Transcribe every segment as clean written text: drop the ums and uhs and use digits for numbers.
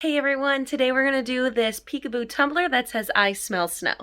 Hey everyone, today we're going to do this Peekaboo Tumbler that says I smell snow.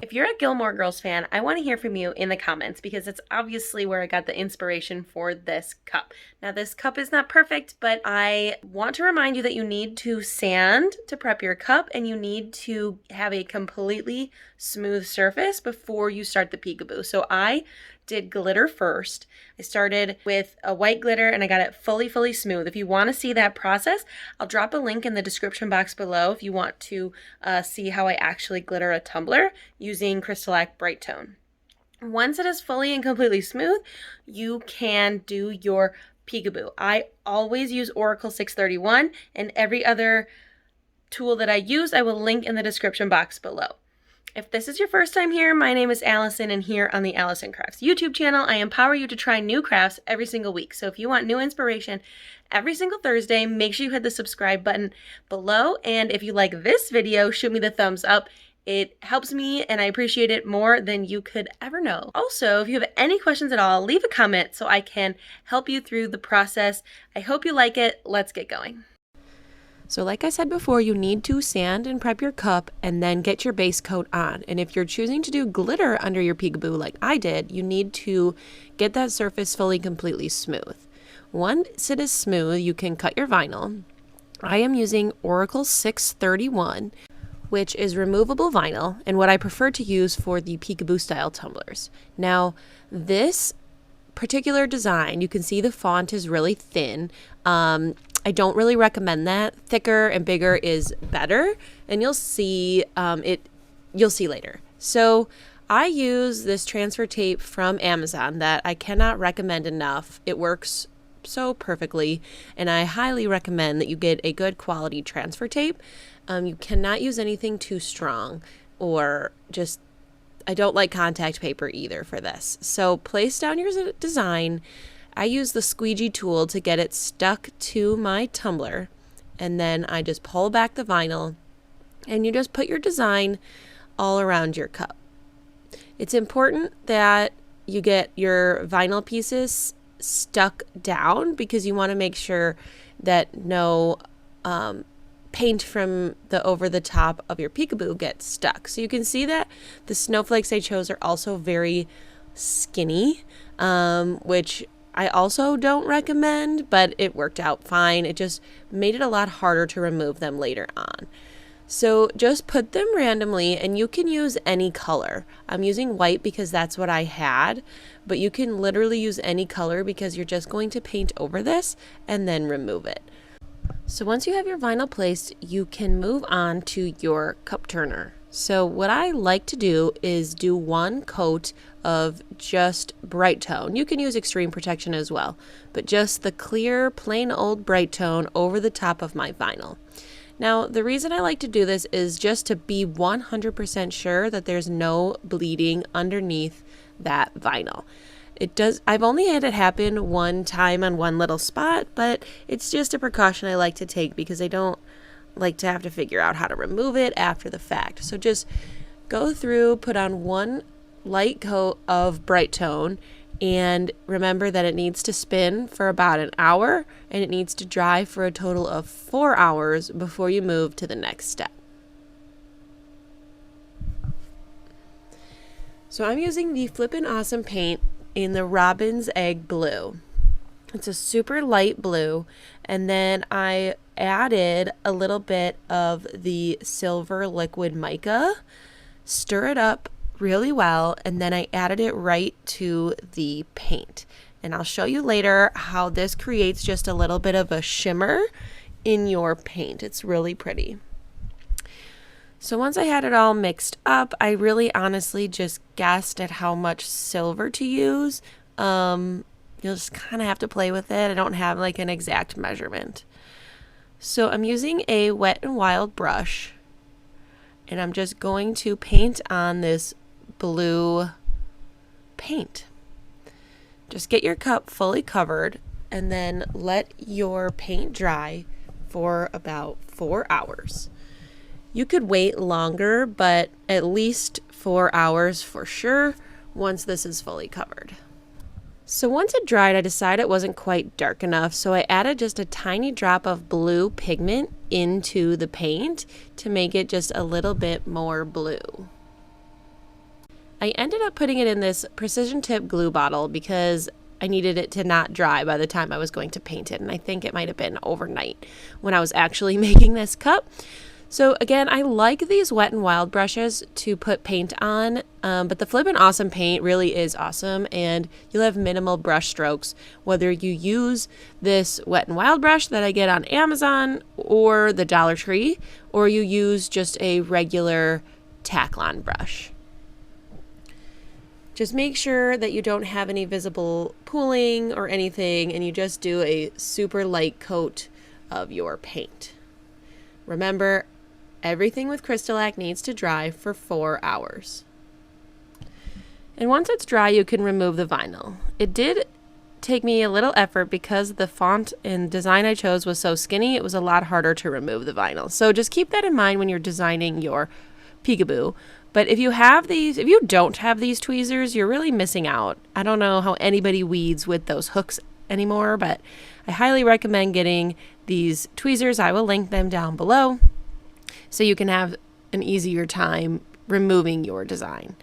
If you're a Gilmore Girls fan, I want to hear from you in the comments because it's obviously where I got the inspiration for this cup. Now this cup is not perfect, but I want to remind you that you need to sand to prep your cup and you need to have a completely smooth surface before you start the Peekaboo. So I did glitter first. I started with a white glitter and I got it fully smooth. If you want to see that process, I'll drop a link in the description box below if you want to see how I actually glitter a tumbler using CrystaLac Bright Tone. Once it is fully and completely smooth, you can do your Peekaboo. I always use Oracle 631, and every other tool that I use I will link in the description box below. If this is your first time here, my name is Allison, and here on the Alison Crafts YouTube channel, I empower you to try new crafts every single week. So if you want new inspiration every single Thursday, make sure you hit the subscribe button below. And if you like this video, shoot me the thumbs up. It helps me and I appreciate it more than you could ever know. Also, if you have any questions at all, leave a comment so I can help you through the process. I hope you like it. Let's get going. So like I said before, you need to sand and prep your cup and then get your base coat on. And if you're choosing to do glitter under your Peekaboo like I did, you need to get that surface fully completely smooth. Once it is smooth, you can cut your vinyl. I am using Oracle 631, which is removable vinyl and what I prefer to use for the Peekaboo style tumblers. Now, this particular design, you can see the font is really thin. I don't really recommend that. Thicker and bigger is better, and you'll see later. So I use this transfer tape from Amazon that I cannot recommend enough. It works so perfectly, and I highly recommend that you get a good quality transfer tape. You cannot use anything too strong, or just, I don't like contact paper either for this. So place down your design. I use the squeegee tool to get it stuck to my tumbler, and then I just pull back the vinyl and you just put your design all around your cup. It's important that you get your vinyl pieces stuck down because you want to make sure that no paint from the over the top of your Peekaboo gets stuck. So you can see that the snowflakes I chose are also very skinny, which I also don't recommend, but it worked out fine. It just made it a lot harder to remove them later on. So just put them randomly, and you can use any color. I'm using white because that's what I had, but you can literally use any color because you're just going to paint over this and then remove it. So once you have your vinyl placed, you can move on to your cup turner. So what I like to do is do one coat of just Bright Tone. You can use Extreme Protection as well, but just the clear, plain old Bright Tone over the top of my vinyl. Now, the reason I like to do this is just to be 100% sure that there's no bleeding underneath that vinyl. I've only had it happen one time on one little spot, but it's just a precaution I like to take because I don't like to have to figure out how to remove it after the fact. So just go through, put on one light coat of Bright Tone, and remember that it needs to spin for about an hour and it needs to dry for a total of 4 hours before you move to the next step. So I'm using the Flippin' Awesome paint in the Robin's Egg Blue. It's a super light blue, and then I added a little bit of the silver liquid mica, stir it up really well, and then I added it right to the paint. And I'll show you later how this creates just a little bit of a shimmer in your paint. It's really pretty. So once I had it all mixed up, I really honestly just guessed at how much silver to use. You'll just kind of have to play with it. I don't have like an exact measurement. So I'm using a Wet n Wild brush, and I'm just going to paint on this blue paint. Just get your cup fully covered and then let your paint dry for about 4 hours. You could wait longer, but at least 4 hours for sure once this is fully covered. So once it dried, I decided it wasn't quite dark enough, so I added just a tiny drop of blue pigment into the paint to make it just a little bit more blue. I ended up putting it in this precision tip glue bottle because I needed it to not dry by the time I was going to paint it, and I think it might have been overnight when I was actually making this cup. So again, I like these Wet n Wild brushes to put paint on, but the Flippin' Awesome paint really is awesome, and you'll have minimal brush strokes, whether you use this Wet n Wild brush that I get on Amazon or the Dollar Tree, or you use just a regular Taklon brush. Just make sure that you don't have any visible pooling or anything, and you just do a super light coat of your paint. Remember, everything with CrystaLac needs to dry for 4 hours. And once it's dry, you can remove the vinyl. It did take me a little effort because the font and design I chose was so skinny, it was a lot harder to remove the vinyl. So just keep that in mind when you're designing your Peekaboo. But if you don't have these tweezers, you're really missing out. I don't know how anybody weeds with those hooks anymore, but I highly recommend getting these tweezers. I will link them down below so you can have an easier time removing your design.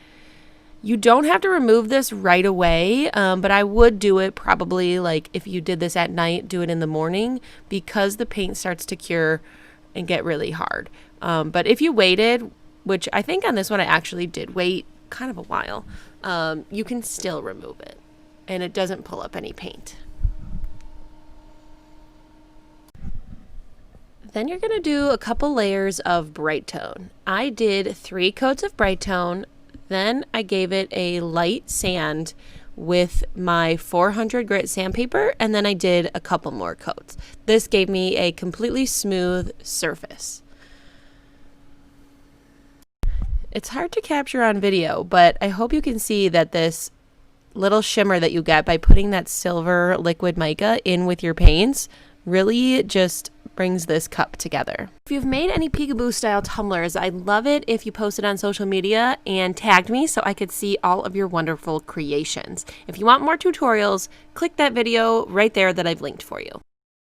You don't have to remove this right away, but I would do it probably, like if you did this at night, do it in the morning because the paint starts to cure and get really hard. But if you waited, which I think on this one I actually did wait kind of a while, you can still remove it and it doesn't pull up any paint. Then you're going to do a couple layers of bright tone. I did 3 coats of bright tone, then I gave it a light sand with my 400 grit sandpaper, and then I did a couple more coats. This gave me a completely smooth surface. It's hard to capture on video, but I hope you can see that this little shimmer that you get by putting that silver liquid mica in with your paints really just brings this cup together. If you've made any Peekaboo style tumblers, I'd love it if you posted on social media and tagged me so I could see all of your wonderful creations. If you want more tutorials, click that video right there that I've linked for you.